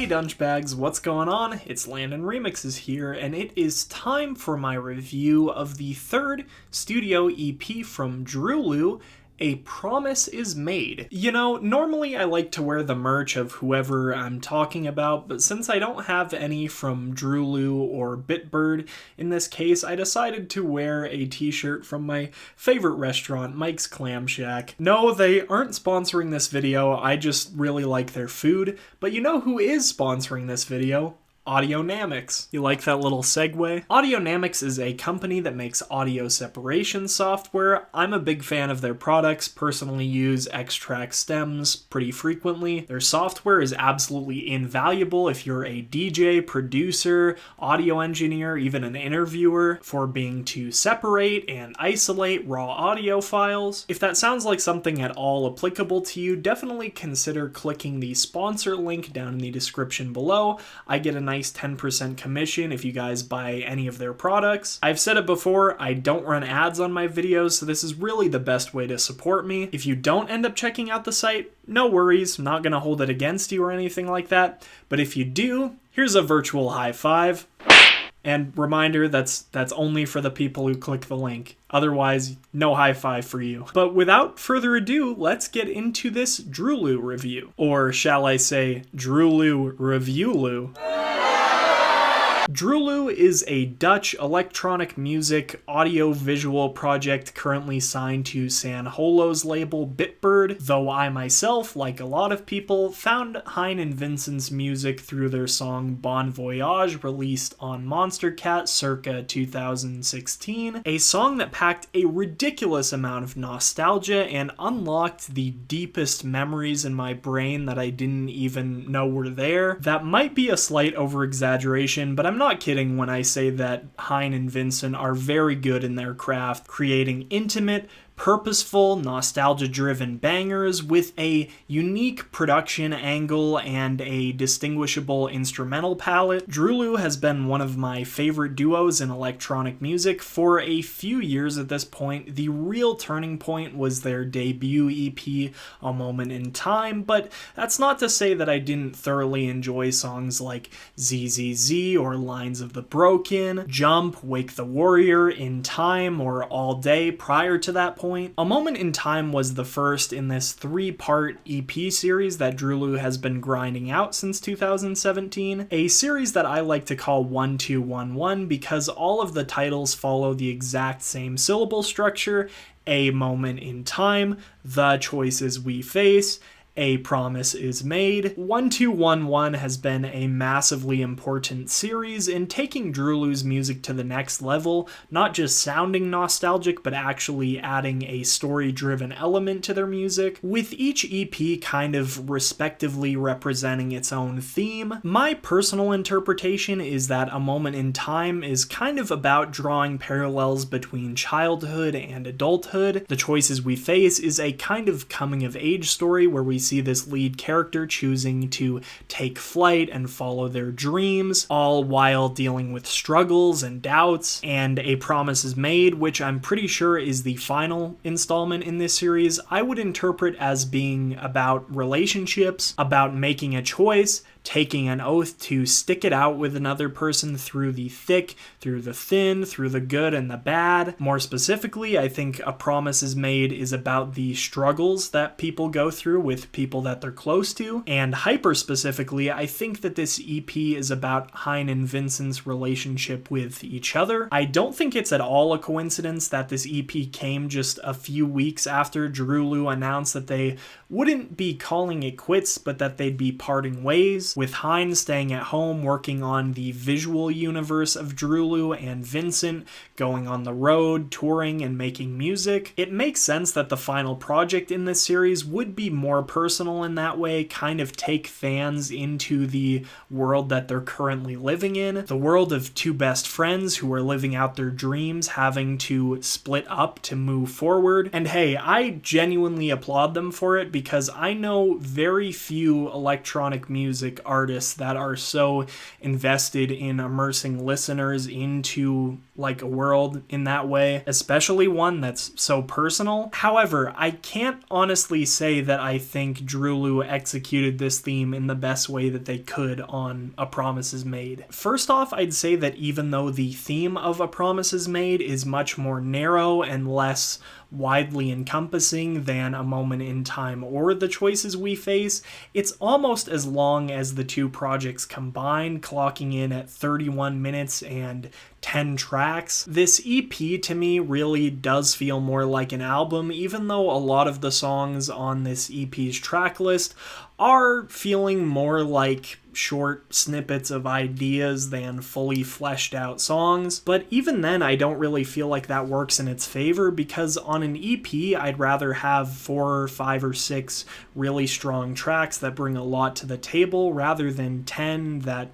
Dunchbags, what's going on? It's Landon Remixes here, and it is time for my review of the third studio EP from DROELOE, A Promise Is Made. You know, normally I like to wear the merch of whoever I'm talking about, but since I don't have any from DROELOE or BITBIRD in this case, I decided to wear a t-shirt from my favorite restaurant, Mike's Clam Shack. No, they aren't sponsoring this video, I just really like their food, but you know who is sponsoring this video? Audionamics. You like that little segue? Audionamics is a company that makes audio separation software. I'm a big fan of their products, personally use X-Track stems pretty frequently. Their software is absolutely invaluable if you're a DJ, producer, audio engineer, even an interviewer, for being to separate and isolate raw audio files. If that sounds like something at all applicable to you, definitely consider clicking the sponsor link down in the description below. I get a nice 10% commission if you guys buy any of their products. I've said it before, I don't run ads on my videos, so this is really the best way to support me. If you don't end up checking out the site, no worries, I'm not gonna hold it against you or anything like that, but if you do, here's a virtual high five. And reminder, that's only for the people who click the link. Otherwise, no high five for you. But without further ado, let's get into this DROELOE review. Or shall I say, DROELOE Review-loo. DROELOE is a Dutch electronic music audio-visual project currently signed to San Holo's label BITBIRD, though I myself, like a lot of people, found Hein and Vincent's music through their song Bon Voyage, released on Monstercat circa 2016, a song that packed a ridiculous amount of nostalgia and unlocked the deepest memories in my brain that I didn't even know were there. That might be a slight over-exaggeration, but I'm not kidding when I say that Hein and Vincent are very good in their craft, creating intimate, purposeful, nostalgia-driven bangers with a unique production angle and a distinguishable instrumental palette. DROELOE has been one of my favorite duos in electronic music for a few years at this point. The real turning point was their debut EP, A Moment in Time, but that's not to say that I didn't thoroughly enjoy songs like ZZZ or Lines of the Broken, Jump, Wake the Warrior, In Time, or All Day prior to that point. A Moment in Time was the first in this 3-part EP series that DROELOE has been grinding out since 2017, a series that I like to call 1211 because all of the titles follow the exact same syllable structure: A Moment in Time, The Choices We Face, A Promise Is Made. 1211 has been a massively important series in taking DROELOE's music to the next level, not just sounding nostalgic, but actually adding a story-driven element to their music, with each EP kind of respectively representing its own theme. My personal interpretation is that A Moment in Time is kind of about drawing parallels between childhood and adulthood. The Choices We Face is a kind of coming-of-age story where we see this lead character choosing to take flight and follow their dreams, all while dealing with struggles and doubts. And A Promise Is Made, which I'm pretty sure is the final installment in this series, I would interpret as being about relationships, about making a choice, taking an oath to stick it out with another person through the thick, through the thin, through the good and the bad. More specifically, I think A Promise Is Made is about the struggles that people go through with people that they're close to. And hyper specifically, I think that this EP is about Hein and Vincent's relationship with each other. I don't think it's at all a coincidence that this EP came just a few weeks after DROELOE announced that they wouldn't be calling it quits, but that they'd be parting ways, with Hein staying at home working on the visual universe of DROELOE and Vincent going on the road, touring and making music. It makes sense that the final project in this series would be more personal in that way, kind of take fans into the world that they're currently living in, the world of two best friends who are living out their dreams, having to split up to move forward. And hey, I genuinely applaud them for it because I know very few electronic music artists that are so invested in immersing listeners into like a world in that way, especially one that's so personal. However, I can't honestly say that I think DROELOE executed this theme in the best way that they could on A Promise Is Made. First off, I'd say that even though the theme of A Promise Is Made is much more narrow and less widely encompassing than A Moment in Time or The Choices We Face, it's almost as long as the two projects combined, clocking in at 31 minutes and 10 tracks. This EP to me really does feel more like an album, even though a lot of the songs on this EP's track list are feeling more like short snippets of ideas than fully fleshed out songs. But even then, I don't really feel like that works in its favor, because on an EP, I'd rather have 4, 5, or 6 really strong tracks that bring a lot to the table rather than 10 that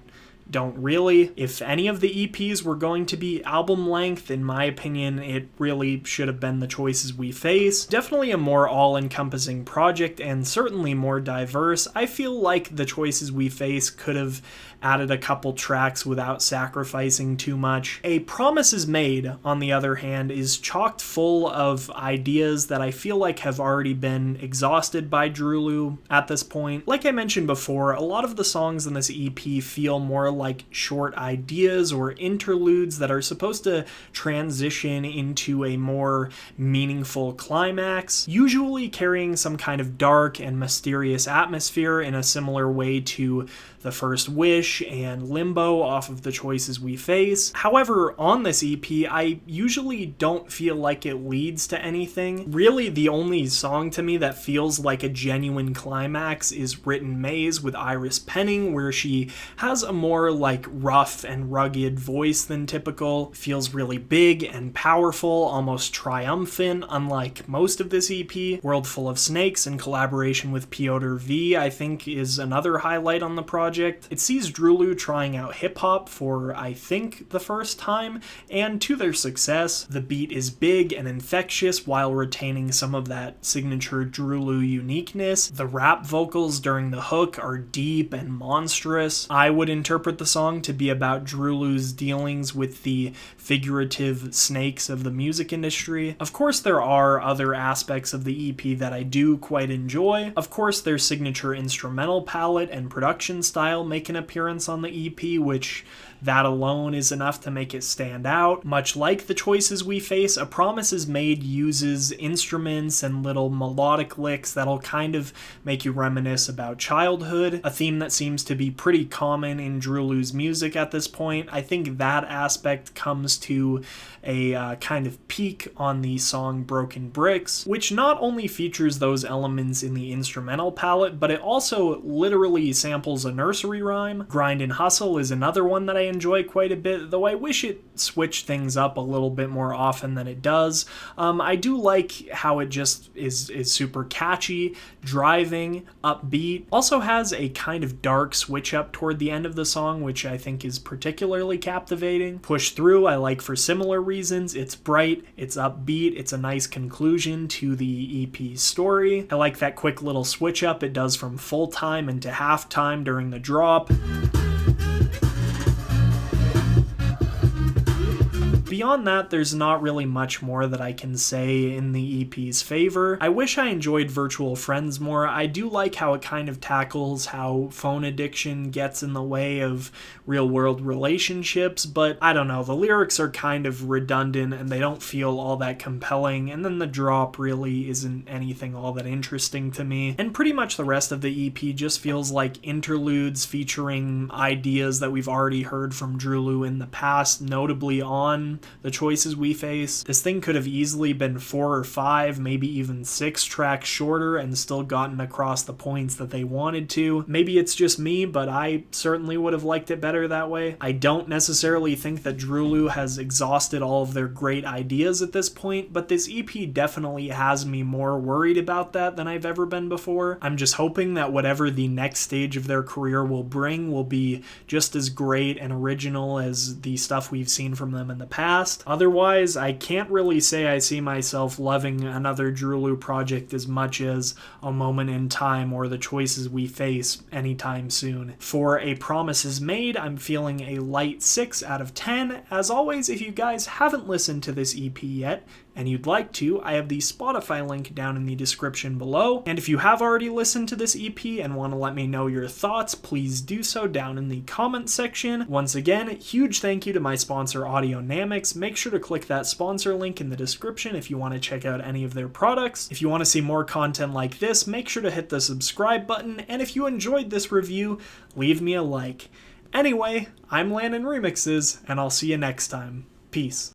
don't really. If any of the EPs were going to be album length, in my opinion, it really should have been The Choices We Face. Definitely a more all-encompassing project and certainly more diverse. I feel like The Choices We Face could have added a couple tracks without sacrificing too much. A Promise Is Made, on the other hand, is chocked full of ideas that I feel like have already been exhausted by DROELOE at this point. Like I mentioned before, a lot of the songs in this EP feel more like short ideas or interludes that are supposed to transition into a more meaningful climax, usually carrying some kind of dark and mysterious atmosphere in a similar way to The First Wish and Limbo off of The Choices We Face. However, on this EP, I usually don't feel like it leads to anything. Really, the only song to me that feels like a genuine climax is Written Maze with Iris Penning, where she has a more like rough and rugged voice than typical. Feels really big and powerful, almost triumphant, unlike most of this EP. World Full of Snakes in collaboration with Piotr V, I think, is another highlight on the project. It sees DROELOE trying out hip-hop for, I think, the first time, and to their success. The beat is big and infectious while retaining some of that signature DROELOE uniqueness. The rap vocals during the hook are deep and monstrous. I would interpret the song to be about DROELOE's dealings with the figurative snakes of the music industry. Of course, there are other aspects of the EP that I do quite enjoy. Of course, their signature instrumental palette and production style make an appearance on the EP, which that alone is enough to make it stand out. Much like The Choices We Face, A Promise Is Made uses instruments and little melodic licks that'll kind of make you reminisce about childhood, a theme that seems to be pretty common in DROELOE's music at this point. I think that aspect comes to a kind of peak on the song Broken Bricks, which not only features those elements in the instrumental palette, but it also literally samples a nursery rhyme. Grind and Hustle is another one that I enjoy quite a bit, though I wish it switched things up a little bit more often than it does. I do like how it just is super catchy, driving, upbeat. Also has a kind of dark switch up toward the end of the song, which I think is particularly captivating. Push Through I like for similar reasons. It's bright, it's upbeat, it's a nice conclusion to the EP's story. I like that quick little switch up it does from full time into half time during the drop. Beyond that, there's not really much more that I can say in the EP's favor. I wish I enjoyed Virtual Friends more. I do like how it kind of tackles how phone addiction gets in the way of real-world relationships, but I don't know, the lyrics are kind of redundant and they don't feel all that compelling, and then the drop really isn't anything all that interesting to me. And pretty much the rest of the EP just feels like interludes featuring ideas that we've already heard from DROELOE in the past, notably on The Choices We Face. This thing could have easily been 4 or 5, maybe even 6 tracks shorter and still gotten across the points that they wanted to. Maybe it's just me, but I certainly would have liked it better that way. I don't necessarily think that DROELOE has exhausted all of their great ideas at this point, but this EP definitely has me more worried about that than I've ever been before. I'm just hoping that whatever the next stage of their career will bring will be just as great and original as the stuff we've seen from them in the past. past. Otherwise, I can't really say I see myself loving another DROELOE project as much as A Moment in Time or the choices we face anytime soon. For A Promise Is Made, I'm feeling a light 6 out of 10. As always, if you guys haven't listened to this EP yet, and you'd like to, I have the Spotify link down in the description below. And if you have already listened to this EP and want to let me know your thoughts, please do so down in the comments section. Once again, huge thank you to my sponsor Audionamics. Make sure to click that sponsor link in the description if you want to check out any of their products. If you want to see more content like this, make sure to hit the subscribe button. And if you enjoyed this review, leave me a like. Anyway, I'm Landon Remixes, and I'll see you next time. Peace.